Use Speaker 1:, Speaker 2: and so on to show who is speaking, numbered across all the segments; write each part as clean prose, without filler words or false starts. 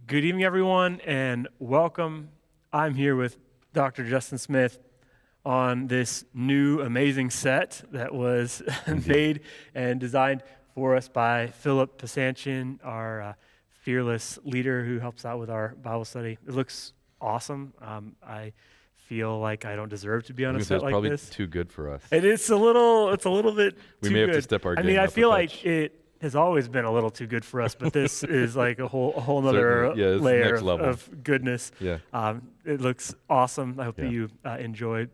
Speaker 1: Good evening, everyone, and welcome. I'm here with Dr. Justin Smith on this new amazing set that was made and designed for us by Philip Pasanchin, our fearless leader who helps out with our Bible study. It looks awesome. I feel like I don't deserve to be on a set
Speaker 2: It's
Speaker 1: like
Speaker 2: probably
Speaker 1: this.
Speaker 2: too good for us.
Speaker 1: It's a little bit
Speaker 2: We
Speaker 1: too
Speaker 2: may have to
Speaker 1: good.
Speaker 2: step our
Speaker 1: I mean,
Speaker 2: game
Speaker 1: I
Speaker 2: up a
Speaker 1: feel like
Speaker 2: touch.
Speaker 1: it has always been a little too good for us, but this is like a whole nother
Speaker 2: Certainly. Yeah, it's
Speaker 1: layer
Speaker 2: next level.
Speaker 1: of goodness.
Speaker 2: Yeah.
Speaker 1: It looks awesome. I hope that
Speaker 2: Yeah.
Speaker 1: you enjoyed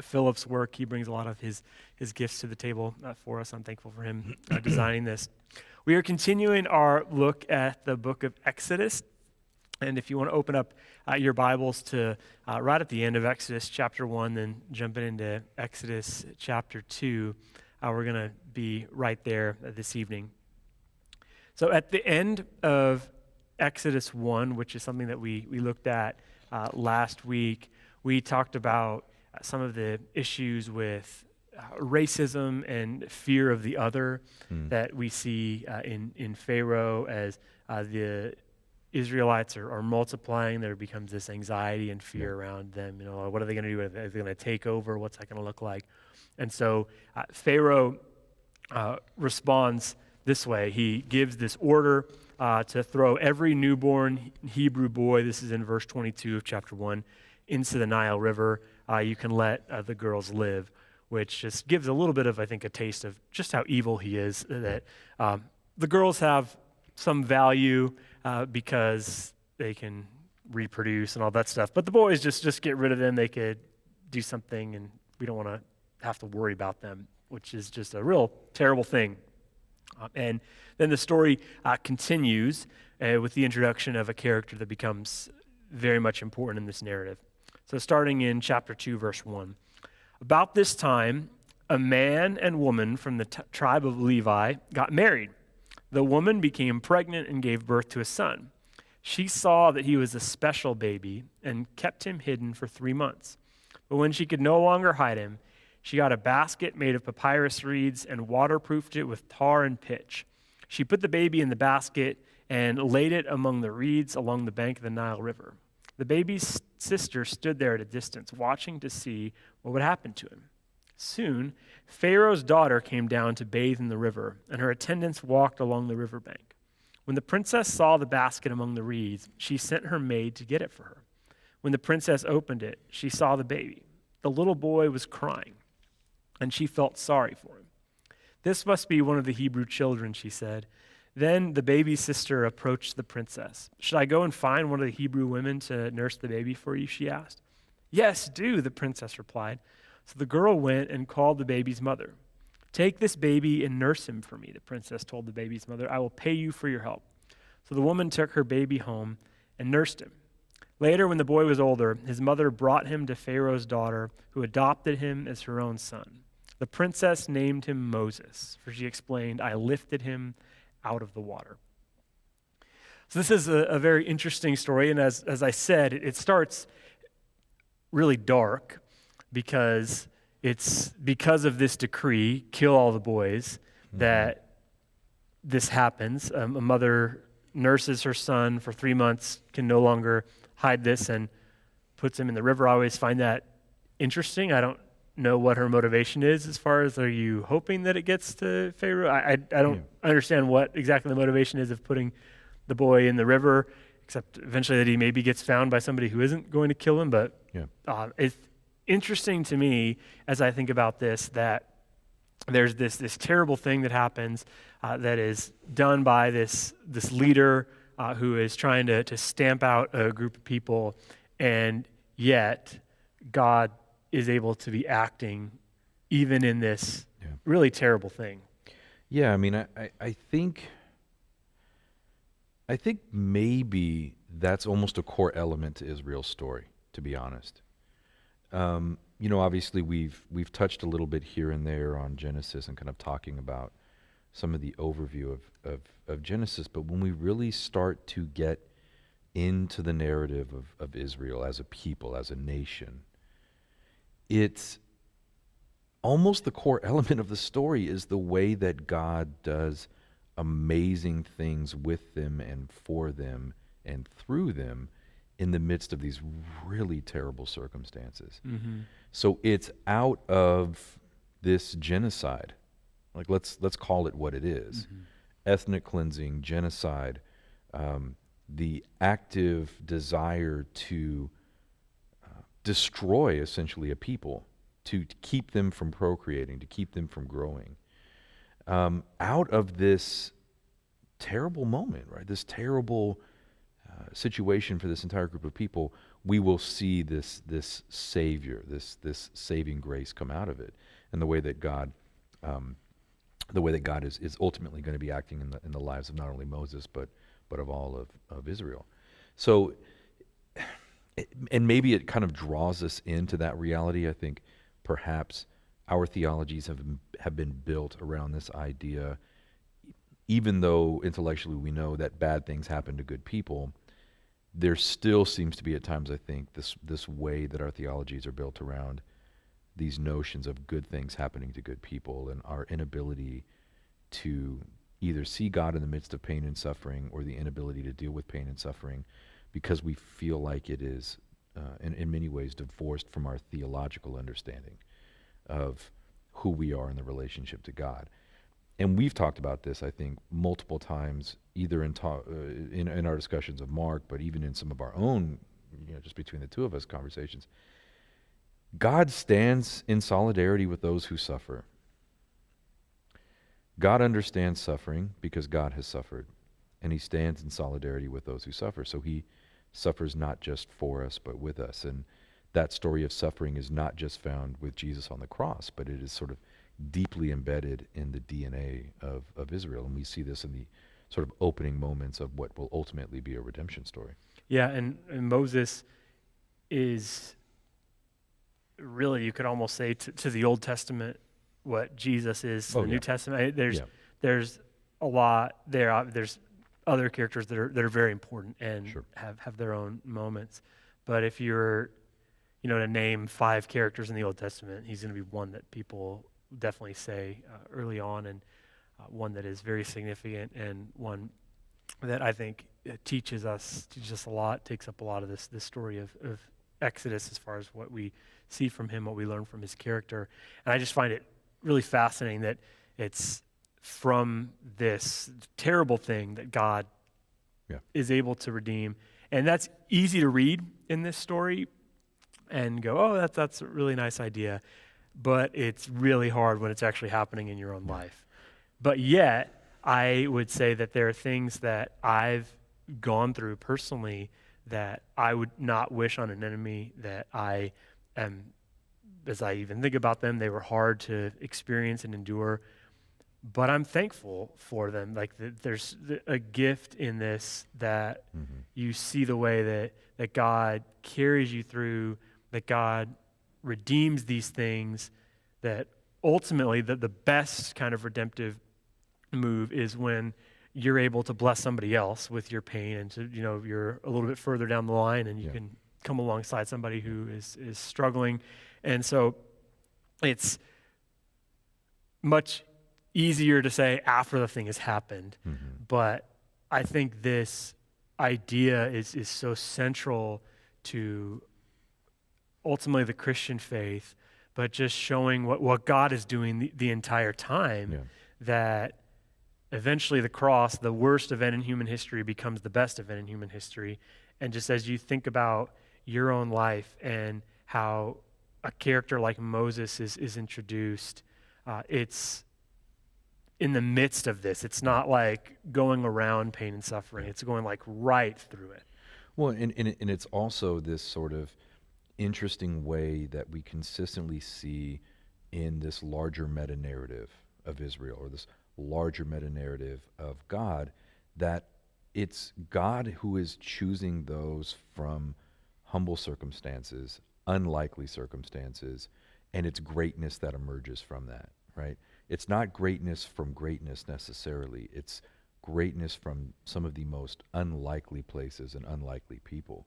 Speaker 1: Philip's work. He brings a lot of his gifts to the table for us. I'm thankful for him designing this. We are continuing our look at the book of Exodus. And if you want to open up your Bibles to right at the end of Exodus chapter 1, then jumping into Exodus chapter 2, we're going to be right there this evening. So at the end of Exodus 1, which is something that we looked at last week, we talked about some of the issues with racism and fear of the other that we see in Pharaoh as the Israelites are multiplying. There becomes this anxiety and fear around them. You know, what are they going to do? Are they going to take over? What's that going to look like? And so Pharaoh responds this way. He gives this order to throw every newborn Hebrew boy, this is in verse 22 of chapter 1, into the Nile River. You can let the girls live, which just gives a little bit of, I think, a taste of just how evil he is, that the girls have some value because they can reproduce and all that stuff. But the boys, just get rid of them. They could do something, and we don't want to have to worry about them, which is just a real terrible thing. And then the story continues with the introduction of a character that becomes very much important in this narrative. So starting in chapter 2, verse 1. About this time, a man and woman from the tribe of Levi got married. The woman became pregnant and gave birth to a son. She saw that he was a special baby and kept him hidden for 3 months. But when she could no longer hide him, she got a basket made of papyrus reeds and waterproofed it with tar and pitch. She put the baby in the basket and laid it among the reeds along the bank of the Nile River. The baby's sister stood there at a distance, watching to see what would happen to him. Soon, Pharaoh's daughter came down to bathe in the river, and her attendants walked along the riverbank. When the princess saw the basket among the reeds, she sent her maid to get it for her. When the princess opened it, she saw the baby. The little boy was crying, and she felt sorry for him. "This must be one of the Hebrew children," she said. Then the baby's sister approached the princess. "Should I go and find one of the Hebrew women to nurse the baby for you?" she asked. "Yes, do," the princess replied. So the girl went and called the baby's mother. "Take this baby and nurse him for me," the princess told the baby's mother. "I will pay you for your help." So the woman took her baby home and nursed him. Later, when the boy was older, his mother brought him to Pharaoh's daughter, who adopted him as her own son. The princess named him Moses, for she explained, "I lifted him out of the water." So this is a very interesting story, and as I said, it starts really dark because it's because of this decree, kill all the boys, that this happens. A mother nurses her son for 3 months, can no longer hide this, and puts him in the river. I always find that interesting. I don't know what her motivation is as far as, are you hoping that it gets to Pharaoh? I don't understand what exactly the motivation is of putting the boy in the river, except eventually that he maybe gets found by somebody who isn't going to kill him. But it's interesting to me as I think about this that there's this terrible thing that happens that is done by this leader who is trying to stamp out a group of people, and yet God is able to be acting even in this really terrible thing.
Speaker 2: Yeah, I mean, I think maybe that's almost a core element to Israel's story, to be honest. Obviously we've touched a little bit here and there on Genesis and kind of talking about some of the overview of Genesis, but when we really start to get into the narrative of Israel as a people, as a nation, it's almost the core element of the story is the way that God does amazing things with them and for them and through them in the midst of these really terrible circumstances.
Speaker 1: Mm-hmm.
Speaker 2: So it's out of this genocide. Like let's call it what it is.
Speaker 1: Mm-hmm.
Speaker 2: Ethnic cleansing, genocide, the active desire to destroy essentially a people, to keep them from procreating, to keep them from growing. Out of this terrible moment, right? This terrible situation for this entire group of people, we will see this savior, this saving grace come out of it, and the way that God is ultimately going to be acting in the lives of not only Moses but of all of Israel. So, and maybe it kind of draws us into that reality. I think perhaps our theologies have been built around this idea, even though intellectually we know that bad things happen to good people. There still seems to be at times, I think, this way that our theologies are built around these notions of good things happening to good people, and our inability to either see God in the midst of pain and suffering, or the inability to deal with pain and suffering because we feel like it is, in many ways, divorced from our theological understanding of who we are in the relationship to God. And we've talked about this, I think, multiple times, either in our discussions of Mark, but even in some of our own, just between the two of us conversations. God stands in solidarity with those who suffer. God understands suffering because God has suffered, and he stands in solidarity with those who suffer. So he suffers not just for us, but with us. And that story of suffering is not just found with Jesus on the cross, but it is sort of deeply embedded in the DNA of Israel. And we see this in the sort of opening moments of what will ultimately be a redemption story.
Speaker 1: Yeah, and Moses is really, you could almost say, to the Old Testament what Jesus is to the New Testament. There's a lot there. There's other characters that are very important and
Speaker 2: Sure.
Speaker 1: have their own moments. But if you're, to name 5 characters in the Old Testament, he's going to be one that people definitely say early on, and one that is very significant, and one that I think teaches us a lot, takes up a lot of this story of Exodus as far as what we see from him, what we learn from his character. And I just find it really fascinating that it's from this terrible thing that God is able to redeem. And that's easy to read in this story and go, oh, that's a really nice idea. But it's really hard when it's actually happening in your own life. But yet, I would say that there are things that I've gone through personally that I would not wish on an enemy, that I am, as I even think about them, they were hard to experience and endure. But I'm thankful for them. Like there's a gift in this that you see the way that God carries you through, that God redeems these things, that ultimately the best kind of redemptive move is when you're able to bless somebody else with your pain, and to, you're a little bit further down the line and you can come alongside somebody who is struggling. And so it's much easier to say after the thing has happened. But I think this idea is so central to ultimately the Christian faith, but just showing what God is doing the entire time, that eventually the cross, the worst event in human history, becomes the best event in human history. And just as you think about your own life and how a character like Moses is introduced, it's in the midst of this. It's not like going around pain and suffering. It's going like right through it.
Speaker 2: Well, and it's also this sort of interesting way that we consistently see in this larger meta-narrative of Israel, or this larger meta-narrative of God, that it's God who is choosing those from humble circumstances, unlikely circumstances, and it's greatness that emerges from that, right? It's not greatness from greatness necessarily. It's greatness from some of the most unlikely places and unlikely people.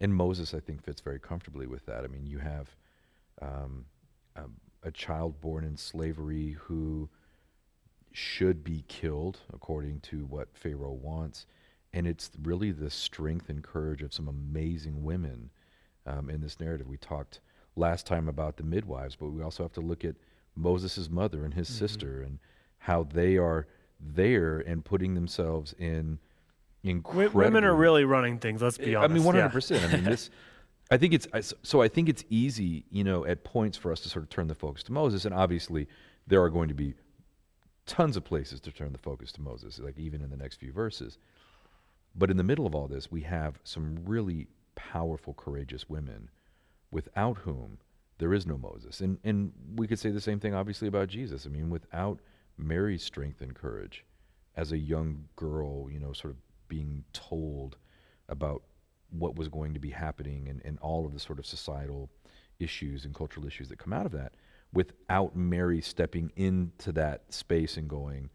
Speaker 2: And Moses, I think, fits very comfortably with that. I mean, you have a child born in slavery who should be killed according to what Pharaoh wants, And it's really the strength and courage of some amazing women in this narrative. We talked last time about the midwives, but we also have to look at Moses' mother and his sister and how they are there and putting themselves in incredibly...
Speaker 1: Women are really running things, let's be honest.
Speaker 2: I mean,
Speaker 1: Yeah.
Speaker 2: 100%. I mean, this... I think it's easy, at points for us to sort of turn the focus to Moses, and obviously there are going to be tons of places to turn the focus to Moses, like even in the next few verses. But in the middle of all this, we have some really powerful, courageous women without whom there is no Moses. And we could say the same thing, obviously, about Jesus. I mean, without Mary's strength and courage as a young girl, sort of being told about what was going to be happening and all of the sort of societal issues and cultural issues that come out of that, without Mary stepping into that space and going,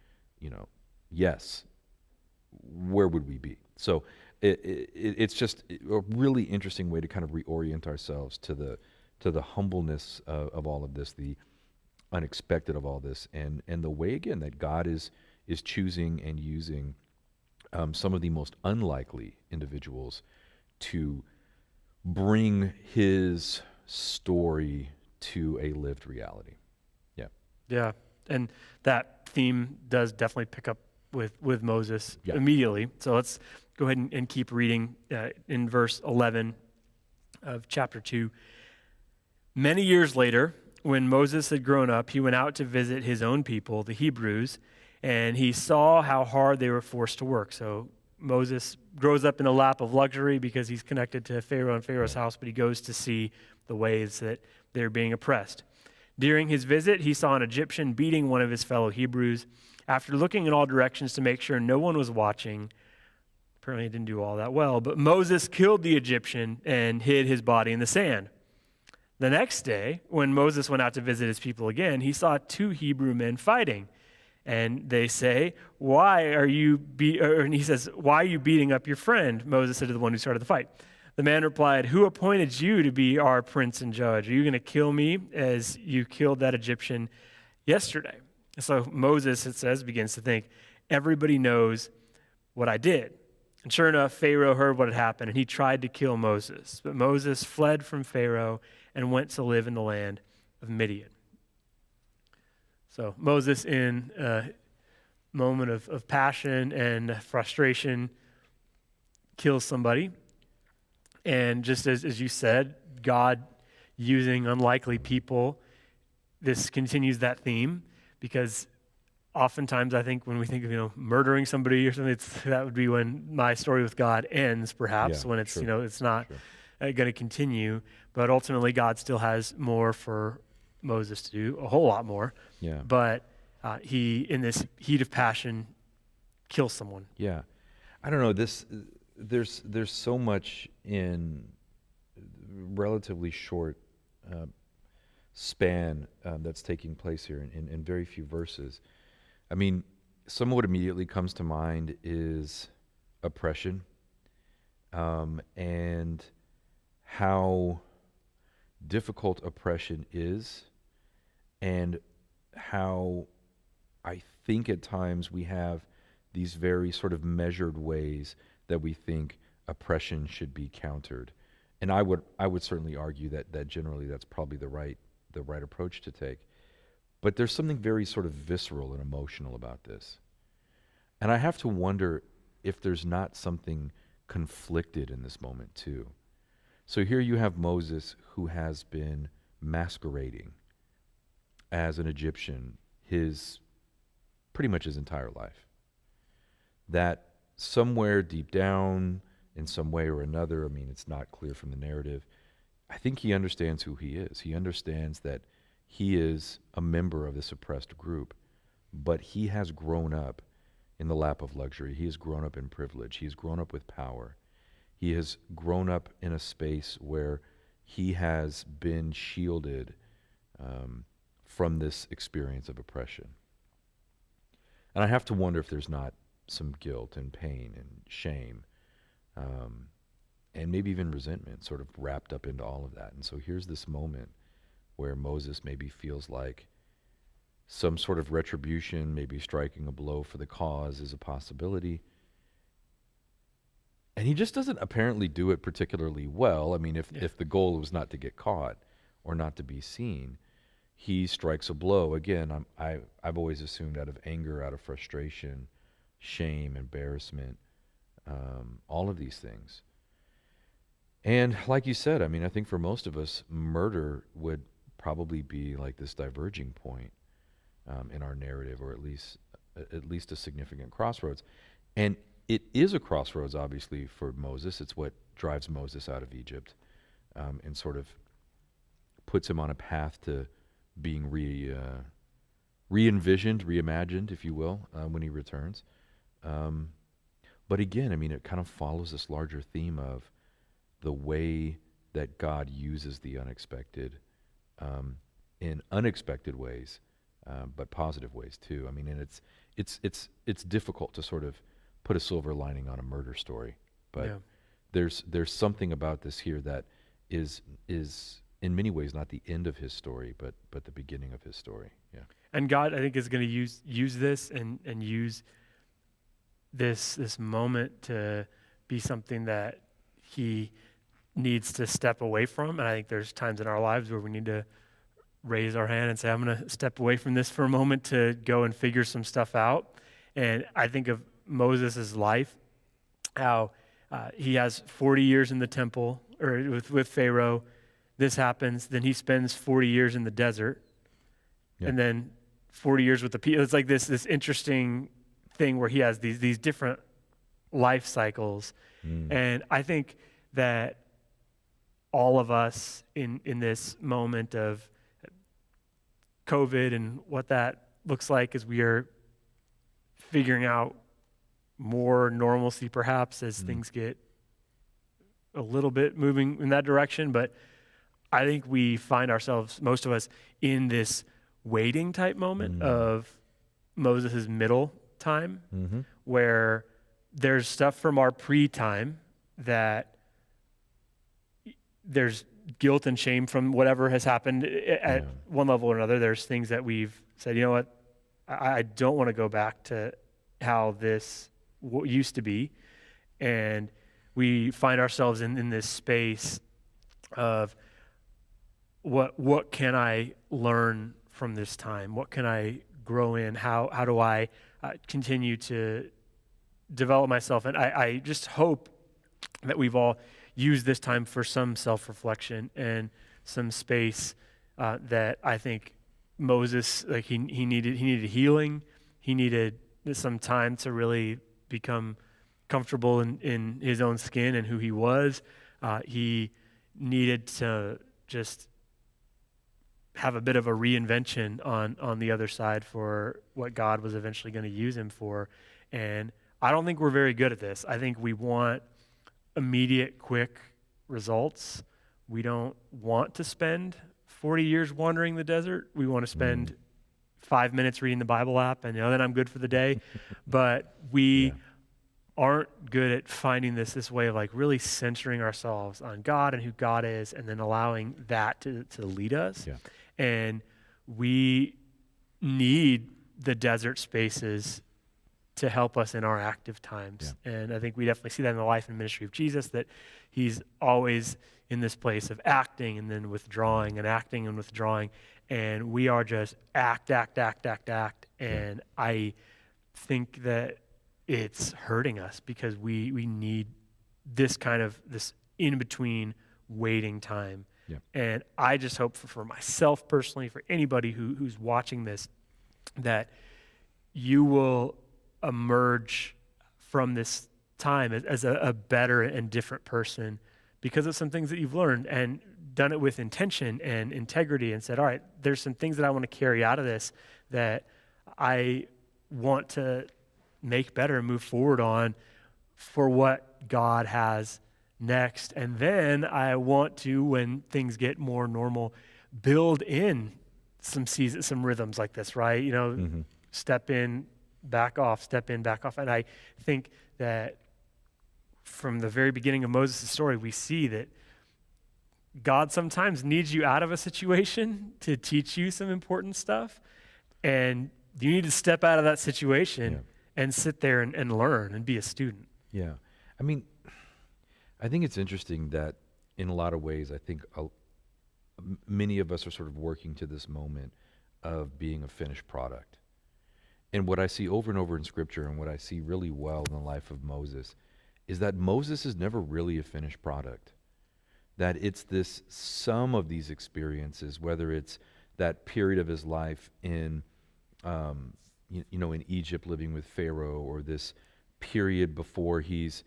Speaker 2: yes, where would we be? So it's just a really interesting way to kind of reorient ourselves to the humbleness of all of this, the unexpected of all this, and the way, again, that God is choosing and using some of the most unlikely individuals to bring his story to a lived reality. Yeah.
Speaker 1: Yeah. And that theme does definitely pick up with Moses
Speaker 2: Yeah.
Speaker 1: immediately. So let's go ahead and keep reading in verse 11 of chapter 2. Many years later, when Moses had grown up, he went out to visit his own people, the Hebrews, and he saw how hard they were forced to work. So Moses grows up in a lap of luxury because he's connected to Pharaoh and Pharaoh's house, but he goes to see the ways that they're being oppressed. During his visit, he saw an Egyptian beating one of his fellow Hebrews. After looking in all directions to make sure no one was watching, apparently he didn't do all that well, but Moses killed the Egyptian and hid his body in the sand. The next day, when Moses went out to visit his people again, he saw two Hebrew men fighting. And they say, and he says, why are you beating up your friend? Moses said to the one who started the fight. The man replied, who appointed you to be our prince and judge? Are you going to kill me as you killed that Egyptian yesterday? So Moses, it says, begins to think, everybody knows what I did. And sure enough, Pharaoh heard what had happened, and he tried to kill Moses. But Moses fled from Pharaoh and went to live in the land of Midian. So Moses, in a moment of passion and frustration, kills somebody. And just as you said, God using unlikely people, this continues that theme, because oftentimes I think when we think of, murdering somebody or something, that would be when my story with God ends, perhaps, when it's,
Speaker 2: sure,
Speaker 1: it's not going to continue. But ultimately, God still has more for Moses to do, a whole lot more.
Speaker 2: Yeah.
Speaker 1: But he, in this heat of passion, kills someone.
Speaker 2: Yeah. I don't know, there's so much in relatively short span that's taking place here in very few verses. I mean, some of what immediately comes to mind is oppression, and how difficult oppression is, and how I think at times we have these very sort of measured ways that we think oppression should be countered. And I would certainly argue that generally that's probably the right approach to take. But there's something very sort of visceral and emotional about this. And I have to wonder if there's not something conflicted in this moment too. So here you have Moses, who has been masquerading as an Egyptian pretty much his entire life. That somewhere deep down, in some way or another, I mean, it's not clear from the narrative, I think he understands who he is. He understands that he is a member of this oppressed group, but he has grown up in the lap of luxury. He has grown up in privilege. He has grown up with power. He has grown up in a space where he has been shielded from this experience of oppression. And I have to wonder if there's not some guilt and pain and shame, and maybe even resentment sort of wrapped up into all of that. And so here's this moment where Moses maybe feels like some sort of retribution, maybe striking a blow for the cause is a possibility. And he just doesn't apparently do it particularly well. I mean, if the goal was not to get caught or not to be seen, he strikes a blow. Again, I've always assumed out of anger, out of frustration, shame, embarrassment, all of these things. And like you said, I mean, I think for most of us, murder would probably be like this diverging point in our narrative, or at least a significant crossroads. And it is a crossroads, obviously, for Moses. It's what drives Moses out of Egypt, and sort of puts him on a path to being re-envisioned, reimagined, if you will, when he returns. But again, I mean, it kind of follows this larger theme of the way that God uses the unexpected in unexpected ways, but positive ways too. I mean, and it's difficult to sort of put a silver lining on a murder story, but there's something about this here that is in many ways not the end of his story, but the beginning of his story. Yeah.
Speaker 1: And God, I think, is going to use this and use this moment to be something that he needs to step away from. And I think there's times in our lives where we need to raise our hand and say, I'm going to step away from this for a moment to go and figure some stuff out. And I think of Moses' life, how he has 40 years in the temple, or with Pharaoh. This happens. Then he spends 40 years in the desert, and then 40 years with the people. It's like this interesting thing where he has these different life cycles. And I think that all of us in this moment of COVID and what that looks like as we are figuring out more normalcy, perhaps, as things get a little bit moving in that direction. But I think we find ourselves, most of us, in this waiting type moment of Moses' middle time, where there's stuff from our pre-time that there's guilt and shame from whatever has happened at one level or another. There's things that we've said, you know what, I don't want to go back to how this used to be. And we find ourselves in this space of what can I learn from this time? What can I grow in? How do I continue to develop myself? And I just hope that we've all used this time for some self-reflection and some space that I think Moses, like he needed healing. He needed some time to really become comfortable in his own skin and who he was. He needed to just have a bit of a reinvention on the other side for what God was eventually going to use him for. And I don't think we're very good at this. I think we want immediate, quick results. We don't want to spend 40 years wandering the desert. We want to spend 5 minutes reading the Bible app and then I'm good for the day. But we aren't good at finding this way of like really centering ourselves on God and who God is, and then allowing that to lead us. Yeah. And we need the desert spaces to help us in our active times. Yeah. And I think we definitely see that in the life and ministry of Jesus, that he's always in this place of acting and then withdrawing and acting and withdrawing. And we are just act. And I think that it's hurting us because we need this kind of this in-between waiting time. Yeah. And I just hope for myself personally, for anybody who's watching this, that you will emerge from this time as a better and different person because of some things that you've learned and done it with intention and integrity, and said, all right, there's some things that I want to carry out of this that I want to make better and move forward on for what God has next. And then I want to, when things get more normal, build in some seasons, some rhythms like this, right? Step in, back off, step in, back off. And I think that from the very beginning of Moses' story, we see that God sometimes needs you out of a situation to teach you some important stuff. And you need to step out of that situation and sit there and learn and be a student.
Speaker 2: Yeah. I mean, I think it's interesting that in a lot of ways, I think many of us are sort of working to this moment of being a finished product. And what I see over and over in Scripture, and what I see really well in the life of Moses, is that Moses is never really a finished product. That it's this sum of these experiences, whether it's that period of his life in, in Egypt living with Pharaoh, or this period before he's,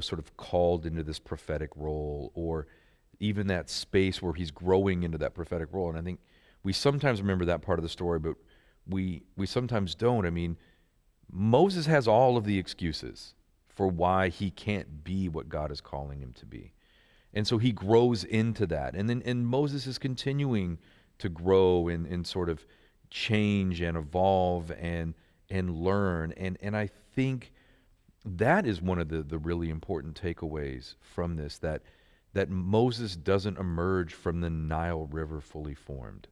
Speaker 2: sort of called into this prophetic role, or even that space where he's growing into that prophetic role. And I think we sometimes remember that part of the story, but we sometimes don't. I mean, Moses has all of the excuses for why he can't be what God is calling him to be. And so he grows into that. And Moses is continuing to grow and sort of change and evolve and learn. And I think that is one of the really important takeaways from this, that Moses doesn't emerge from the Nile River fully formed.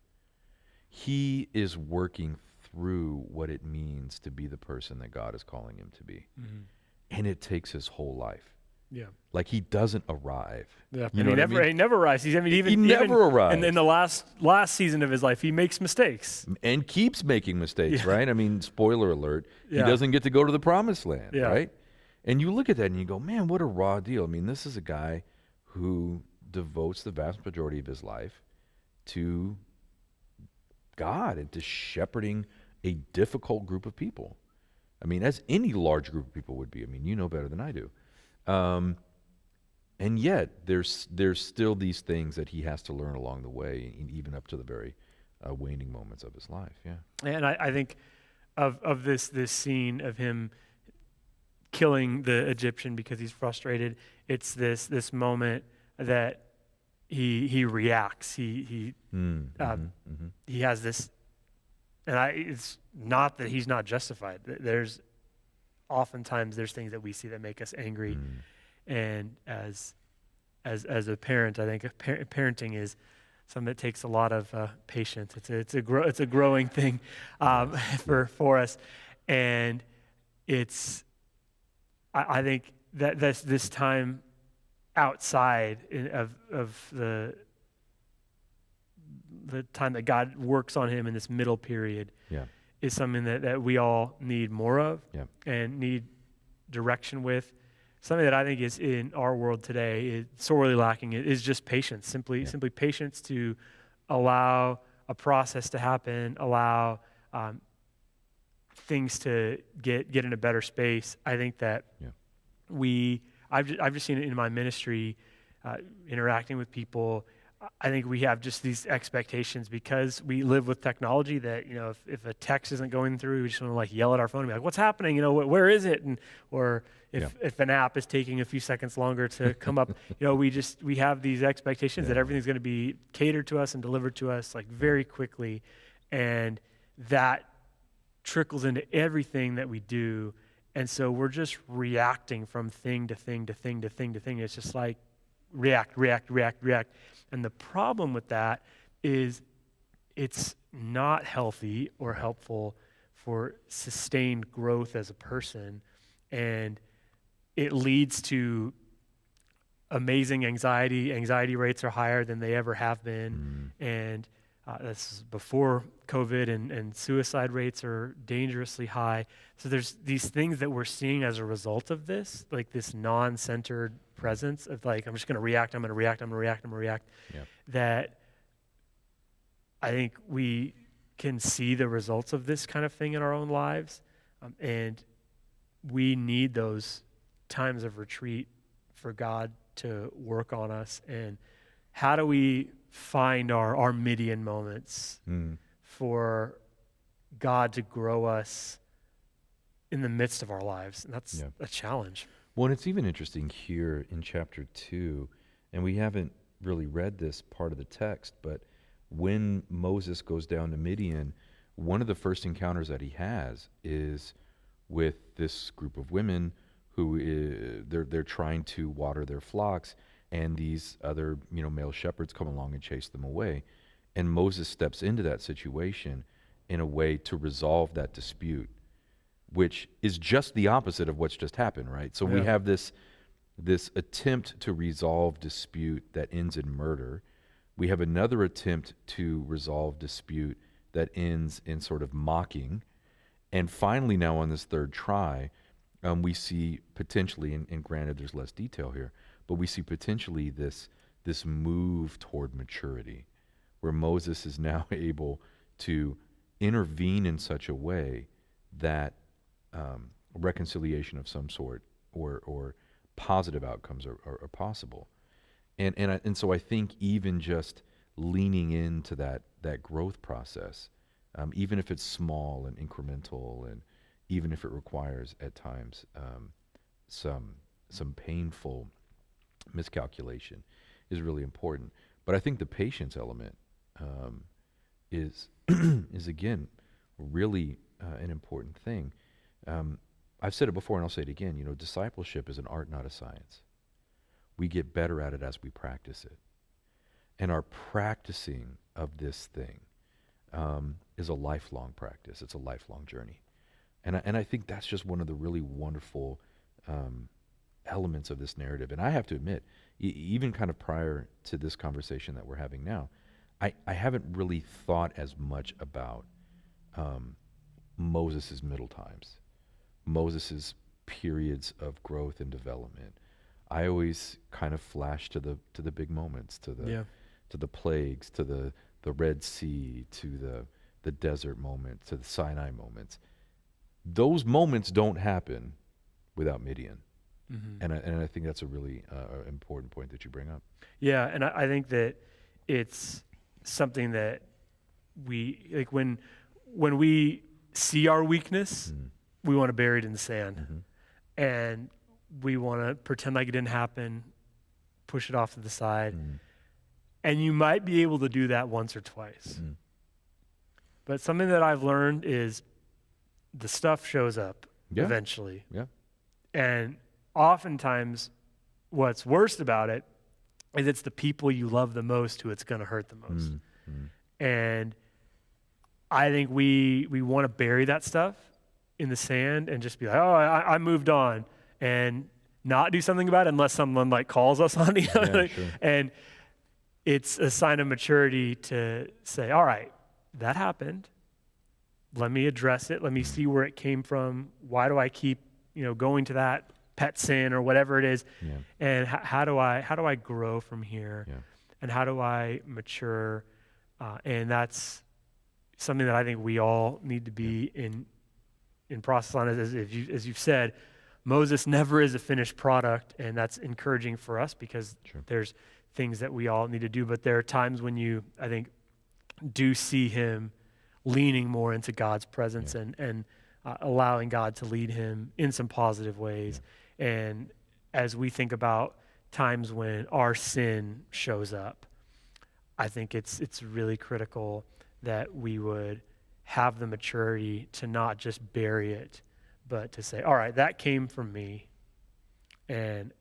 Speaker 2: He is working through what it means to be the person that God is calling him to be. Mm-hmm. And it takes his whole life.
Speaker 1: Yeah.
Speaker 2: Like, he doesn't arrive.
Speaker 1: Yeah. He never arrives. He
Speaker 2: never arrives.
Speaker 1: And in the last season of his life, he makes mistakes.
Speaker 2: And keeps making mistakes,
Speaker 1: Yeah.
Speaker 2: right? I mean, spoiler alert,
Speaker 1: Yeah.
Speaker 2: he doesn't get to go to the promised land,
Speaker 1: Yeah.
Speaker 2: right? And you look at that and you go, man, what a raw deal. I mean, this is a guy who devotes the vast majority of his life to God and to shepherding a difficult group of people. I mean, as any large group of people would be. I mean, you know better than I do. And yet, there's still these things that he has to learn along the way, even up to the very waning moments of his life. Yeah.
Speaker 1: And I think of this scene of him killing the Egyptian because he's frustrated. It's this moment that he reacts. He has this, and it's not that he's not justified. There's oftentimes there's things that we see that make us angry, and as a parent, I think parenting is something that takes a lot of patience. It's a growing thing for us, and it's I think that this time outside of the time that God works on him in this middle period is something that we all need more of and need direction with. Something that I think is in our world today is sorely lacking is just patience, simply patience to allow a process to happen, allow things to get in a better space. I think that I've just seen it in my ministry, interacting with people. I think we have just these expectations because we live with technology that, if a text isn't going through, we just want to yell at our phone and be like, what's happening? Where is it? Or if an app is taking a few seconds longer to come up, we have these expectations that everything's going to be catered to us and delivered to us very quickly. And that trickles into everything that we do. And so we're just reacting from thing to thing to thing to thing to thing. It's just like react. And the problem with that is it's not healthy or helpful for sustained growth as a person. And it leads to amazing anxiety. Anxiety rates are higher than they ever have been. And this is before COVID, and suicide rates are dangerously high. So there's these things that we're seeing as a result of this, like this non-centered presence of I'm just going to react, I'm going to react. That I think we can see the results of this kind of thing in our own lives. And we need those times of retreat for God to work on us. And how do we find our Midian moments for God to grow us in the midst of our lives? And that's a challenge.
Speaker 2: Well, and it's even interesting here in chapter 2, and we haven't really read this part of the text, but when Moses goes down to Midian, one of the first encounters that he has is with this group of women who they're trying to water their flocks, and these other male shepherds come along and chase them away. And Moses steps into that situation in a way to resolve that dispute, which is just the opposite of what's just happened, right? So we have this this attempt to resolve dispute that ends in murder. We have another attempt to resolve dispute that ends in sort of mocking. And finally, now on this third try, we see potentially, and granted there's less detail here, but we see potentially this move toward maturity, where Moses is now able to intervene in such a way that reconciliation of some sort or positive outcomes are possible. And so I think even just leaning into that growth process, even if it's small and incremental, and even if it requires at times some painful miscalculation, is really important. But I think the patience element is is again really an important thing. I've said it before and I'll say it again. Discipleship is an art, not a science. We get better at it as we practice it. And our practicing of this thing is a lifelong practice. It's a lifelong journey. And I think that's just one of the really wonderful elements of this narrative. And I have to admit, even kind of prior to this conversation that we're having now, I haven't really thought as much about Moses' middle times, Moses' periods of growth and development. I always kind of flash to the big moments, to the plagues, to the Red Sea, to the desert moment, to the Sinai moments. Those moments don't happen without Midian. Mm-hmm. And I think that's a really important point that you bring up.
Speaker 1: Yeah, and I think that it's something that we, like when we see our weakness, we want to bury it in the sand. Mm-hmm. And we want to pretend like it didn't happen, push it off to the side. Mm-hmm. And you might be able to do that once or twice. Mm-hmm. But something that I've learned is the stuff shows up eventually. Yeah. And oftentimes what's worst about it is it's the people you love the most who it's going to hurt the most. Mm-hmm. And I think we want to bury that stuff in the sand and just be like, oh, I moved on, and not do something about it unless someone like calls us on it. Yeah, sure. And it's a sign of maturity to say, all right, that happened. Let me address it. Let me see where it came from. Why do I keep, going to that pet sin or whatever it is? Yeah. And how do I grow from here? Yeah. And how do I mature? And that's something that I think we all need to be in process on. As you've said, Moses never is a finished product, and that's encouraging for us because there's things that we all need to do. But there are times when you, I think, do see him leaning more into God's presence and allowing God to lead him in some positive ways. Yeah. And as we think about times when our sin shows up, I think it's really critical that we would have the maturity to not just bury it, but to say, all right, that came from me, and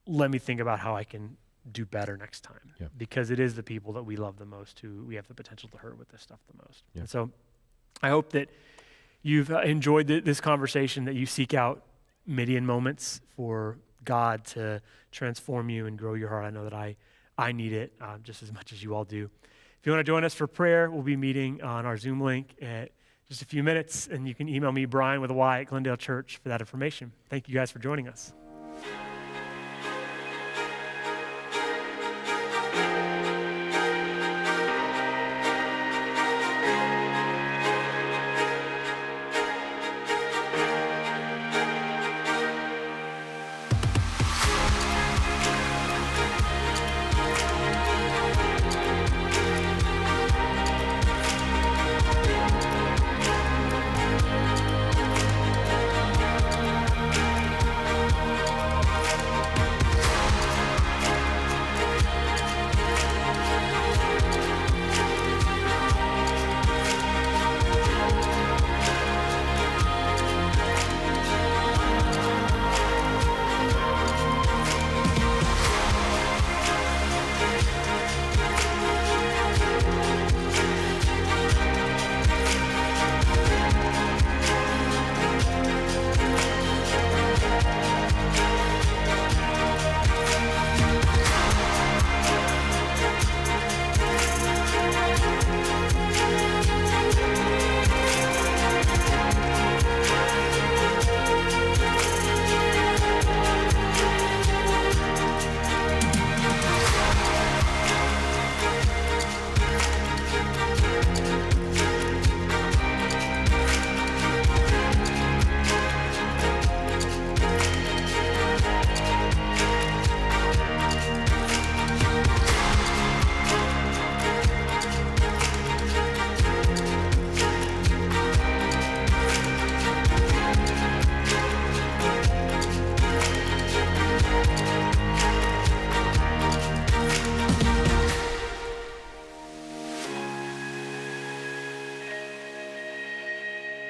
Speaker 1: let me think about how I can do better next time. Yeah. Because it is the people that we love the most who we have the potential to hurt with this stuff the most. Yeah. And so I hope that you've enjoyed this conversation, that you seek out Midian moments for God to transform you and grow your heart. I know that I need it just as much as you all do. If you want to join us for prayer, we'll be meeting on our Zoom link at just a few minutes, and you can email me, Brian with a Y, at Glendale Church for that information. Thank you guys for joining us.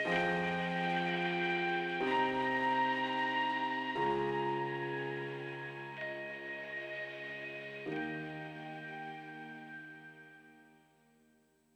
Speaker 1: you.